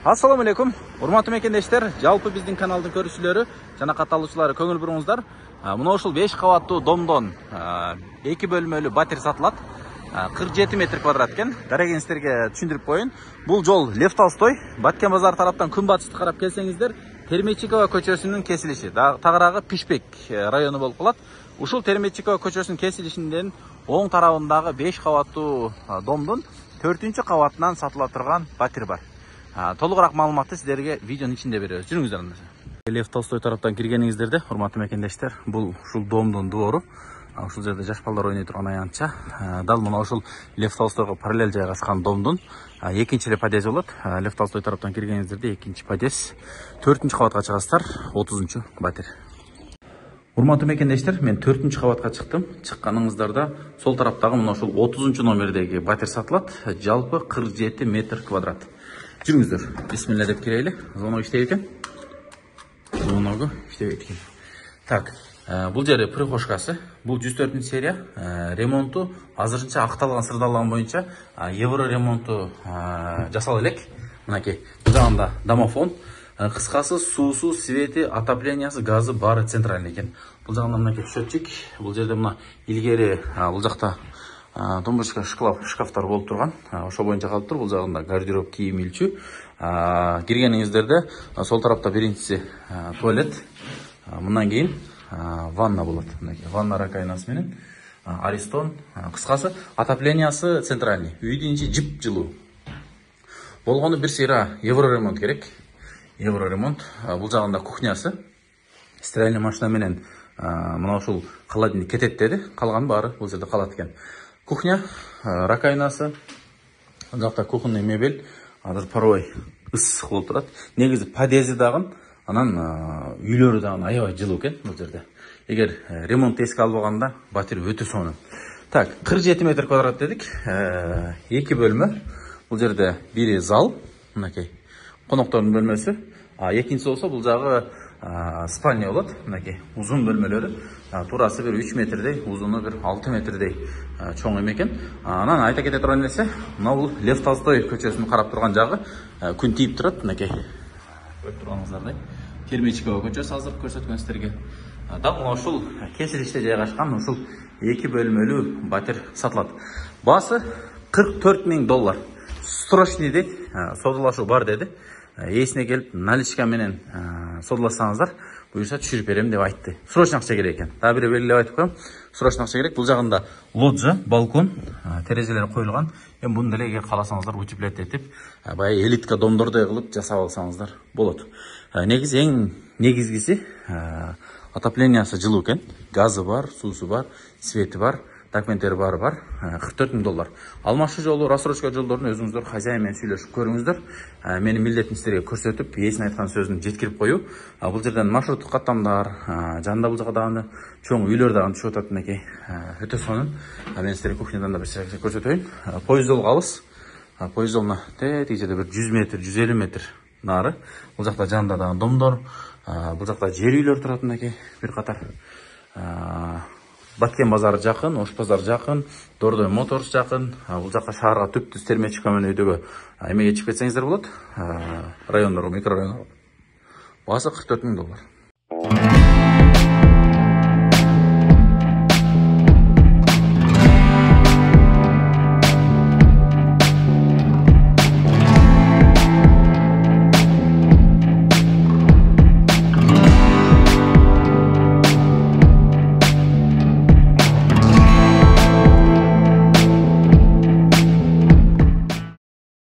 Assalamu alaikum. Урматтуу мекендештер, жалпы биздин каналдын көрүүчүлөрү жана катталуучулары көңүл буруңуздар. Мына ушул 5 кабаттуу домдон 2 бөлмөлүү батир сатылат. 47 метр квадрат экен. Дарегин сиздерге түшүндүрүп коеюн. Бул жол Лев Толстой, Баткен базар тараптан күнбатышты карап келсеңиздер, Терметчикова көчөсүнүн кесилиши, тагыраагы Пишпек району болуп калат. Ушул Терметчикова көчөсүнүн кесилишинен оң тарабындагы 5 кабаттуу домдун 4-кабатынан сатыла турган батир бар. Толугураак маалыматты сиздерге видеонун ичинде беребиз. Жүрүңүздөр анда. Лев Толстой тараптан киргениңиздерде, урматтуу мекендештер, бул ушул домдун дуору. Ушул жерде жаш балдар ойной турган аянтча. Дал мына ушул Лев Толстойго параллель жайгашкан домдун экинчи подъезди болот. Лев Толстой тараптан киргениңиздерде экинчи подъезд, 4-кабатка чыгасыздар, 30 батир. Урматтуу мекендештер, мен 4-кабатка чыктым. Чыкканыңыздарда сол тараптагы мына ушул 30 номердеги батир сатылат. Жалпы 47 метр квадрат. Жүрүңүздөр. Бисмилла деп кирели. Звонок иштейт экен. Звоногу иштебейт экен. Так, бул жери прихожкасы. Бул 104-серия. Ремонту азырынча акталган сырдалган боюнча евро ремонту жасала элек. Мынакей, бул жагында домофон, кыскасы суусу, свети, отоплениясы, газы баары центральный экен. Бул жагында мынакей счетчик. Бул жерде мына илгери бул жакта тумбочка, шкафтар болуп турган. Ошо боюнча калып тур. Бул жагында гардероб, кийим илчү. Киргениңиздерде сол тарапта биринчиси туалет. Мындан кийин ванна болот. Мынакей ванна ракайнасы менен аристон. Кыскасы отоплениясы центральный. Үйдүн ичи жип жылуу. Болгону бир сыйра евро ремонт керек. Евро ремонт. Бул жагында кухнясы. Стиральный машина менен мына ушул холодильник кетет деди. Калган баары бул жерде калат экен. Кухня, ракайнасы, жакта кухонный мебель, азыр порой ысык болуп турат. Негизи подъезди дагы, анан үйлөрү дагы аябай жылуу экен бул жерде. Эгер ремонт эске албаганда батир өтө сонун. Так, 47 метр квадрат дедик. 2 бөлмө. Бул жерде бири зал, мынакей, коноктордун бөлмөсү. Экинчиси болсо бул жагы спальня болот. Мынакей, узун бөлмөлөрү. Турасы bir 3 метрдей, узуну bir 6 метрдей чоң экен. Анан айта кете турган нерсе, мына бул Лев Толстой көчөсүн карап турган жагы күн тийип турат. Мынакей, көрүп турганыңыздардай Терметчикова көчөсү азыр көрсөткөн сиздерге. Дал мына ушул кесилиште жайгашкан ушул 2 бөлмөлүү батир сатылат. Баасы $44,000. Срочный дейт, содалашуу бар деди. Эсине келип наличка менен содаласаңыздар, буюрса түшүрүп берем деп айтты. Срочно акча керек экен. Дагы бир белгилеп айтып коем. Срочно акча керек. Бул жагында лоджия, балкон, терезелер коюлган. Эми муну деле эгер кааласаңыздар утеплять этип, баягы элитка домдордой кылып жасап алсаңыздар болот. Негизи эң негизгиси отоплениясы жылуу экен. Газы бар, суусу бар, свети бар. Документтери баары бар. $44,000. Алмашуу жолу, рассрочка жолдорун өзүңүздөр хозяин менен сүйлөшүп көрүңүздөр. Менин милдетим сиздерге көрсөтүп, эсин айткан сөзүн жеткирип коюу. Бул жерден маршруттук каттамдар, жанында бул жакта дагы чоң үйлөр дагы түшүп атат мынакей. Өтө сонун. Мен сиздерге кухнядан да бир көрсөтөйүн. Поезд жолу алыс. Поезд жолуна тиги жерде бир 100 метр, 150 метр нары. Бул жакта жанында дагы домдор, бул жакта жер үйлөр турат мынакей, бир катар. Баткен базары жакын, Ош базар жакын, Дордой Моторс жакын. Бул жака шаарга түптүз Терметчикова менен өйдөгө эмеге чыгып кетсеңиздер болот. Райондорго, микрорайондорго. Баасы $44,000.